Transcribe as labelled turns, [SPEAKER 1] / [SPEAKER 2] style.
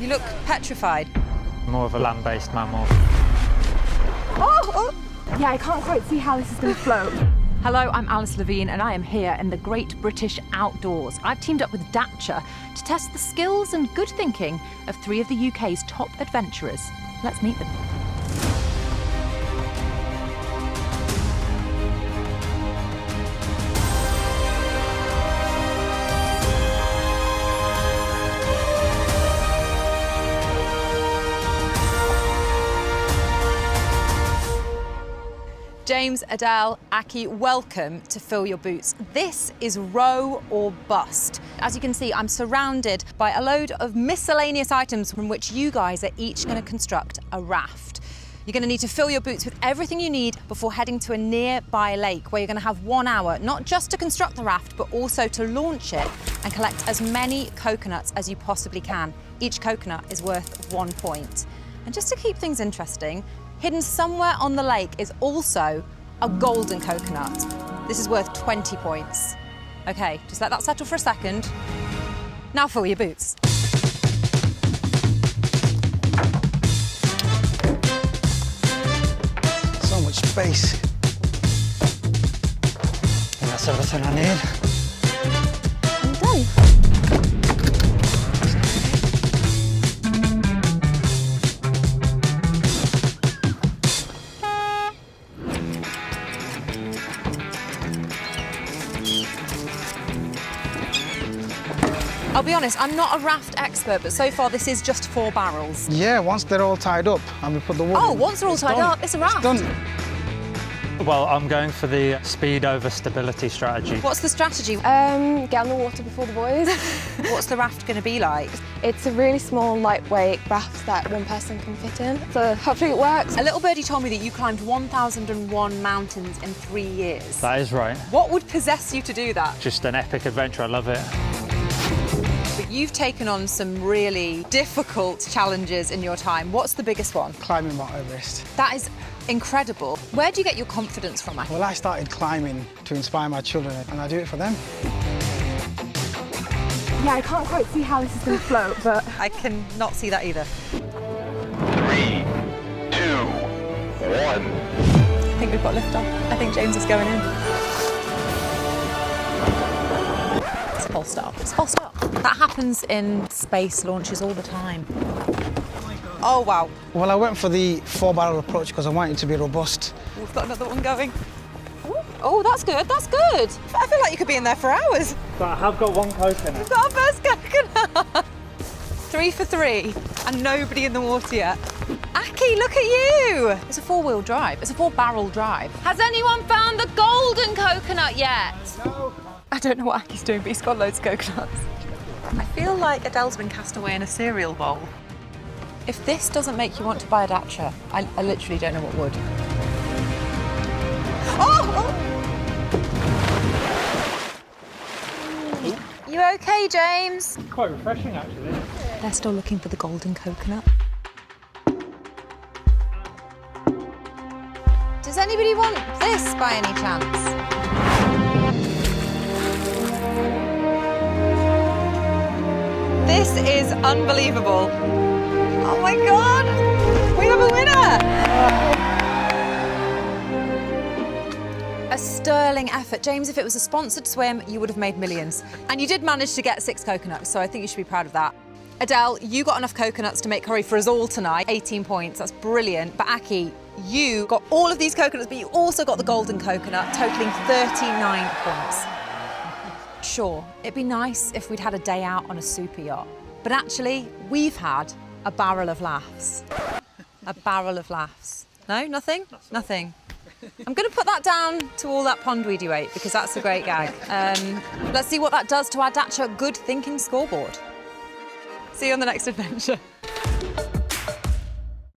[SPEAKER 1] You look petrified.
[SPEAKER 2] More of a land-based mammal.
[SPEAKER 1] Oh!
[SPEAKER 3] Yeah, I can't quite see how this is going to float.
[SPEAKER 4] Hello, I'm Alice Levine and I am here in the Great British Outdoors. I've teamed up with Dacia to test the skills and good thinking of 3 of the UK's top adventurers. Let's meet them.
[SPEAKER 1] James, Adele, Aki, welcome to Fill Your Boots. This is row or bust. As you can see, I'm surrounded by a load of miscellaneous items from which you guys are each going to construct a raft. You're going to need to fill your boots with everything you need before heading to a nearby lake where you're going to have 1 hour, not just to construct the raft, but also to launch it and collect as many coconuts as you possibly can. Each coconut is worth 1 point. And just to keep things interesting, hidden somewhere on the lake is also a golden coconut. This is worth 20 points. Okay, just let that settle for a second. Now fill your boots.
[SPEAKER 5] So much space. And that's everything I need.
[SPEAKER 1] I'm done. I'll be honest, I'm not a raft expert, but so far this is just 4 barrels.
[SPEAKER 5] Yeah, once they're all tied up and we put the wood
[SPEAKER 1] Oh,
[SPEAKER 5] in,
[SPEAKER 1] once they're all tied up, it's a raft.
[SPEAKER 5] It's done.
[SPEAKER 2] Well, I'm going for the speed over stability strategy.
[SPEAKER 1] What's the strategy?
[SPEAKER 3] Get on the water before the boys.
[SPEAKER 1] What's the raft going to be like?
[SPEAKER 3] It's a really small, lightweight raft that one person can fit in. So hopefully it works.
[SPEAKER 1] A little birdie told me that you climbed 1,001 mountains in 3 years.
[SPEAKER 2] That is right.
[SPEAKER 1] What would possess you to do that?
[SPEAKER 2] Just an epic adventure, I love it.
[SPEAKER 1] But you've taken on some really difficult challenges in your time. What's the biggest one?
[SPEAKER 5] Climbing Mount Everest.
[SPEAKER 1] That is incredible. Where do you get your confidence from, Aki?
[SPEAKER 5] Well, I started climbing to inspire my children and I do it for them.
[SPEAKER 3] Yeah, I can't quite see how this is going to float, but...
[SPEAKER 1] I can not see that either.
[SPEAKER 6] 3, 2, 1.
[SPEAKER 1] I think we've got lift off. I think James is going in. It's a false start. It's a false start. That happens in space launches all the time. Oh, wow.
[SPEAKER 5] Well, I went for the 4-barrel approach because I wanted it to be robust.
[SPEAKER 1] We've got another one going. Oh, that's good, that's good. I feel like you could be in there for hours.
[SPEAKER 2] But I have got 1 coconut.
[SPEAKER 1] We've got our first coconut. 3 for 3, and nobody in the water yet. Aki, look at you. It's a 4-wheel drive. It's a 4-barrel drive. Has anyone found the golden coconut yet?
[SPEAKER 5] No.
[SPEAKER 1] I don't know what Aki's doing, but he's got loads of coconuts. I feel like Adele's been cast away in a cereal bowl. If this doesn't make you want to buy a Dacia, I literally don't know what would. Oh! You okay, James?
[SPEAKER 2] Quite refreshing, actually.
[SPEAKER 1] They're still looking for the golden coconut. Does anybody want this by any chance? This is unbelievable. Oh my God, we have a winner! A sterling effort. James, if it was a sponsored swim, you would have made millions. And you did manage to get 6 coconuts, so I think you should be proud of that. Adele, you got enough coconuts to make curry for us all tonight. 18 points, that's brilliant. But Aki, you got all of these coconuts, but you also got the golden coconut, totaling 39 points. Sure, it'd be nice if we'd had a day out on a super yacht. But actually, we've had a barrel of laughs. A barrel of laughs. No, nothing? Nothing. I'm going to put that down to all that pondweed you ate because that's a great gag. Let's see what that does to our Dacia good thinking scoreboard. See you on the next adventure.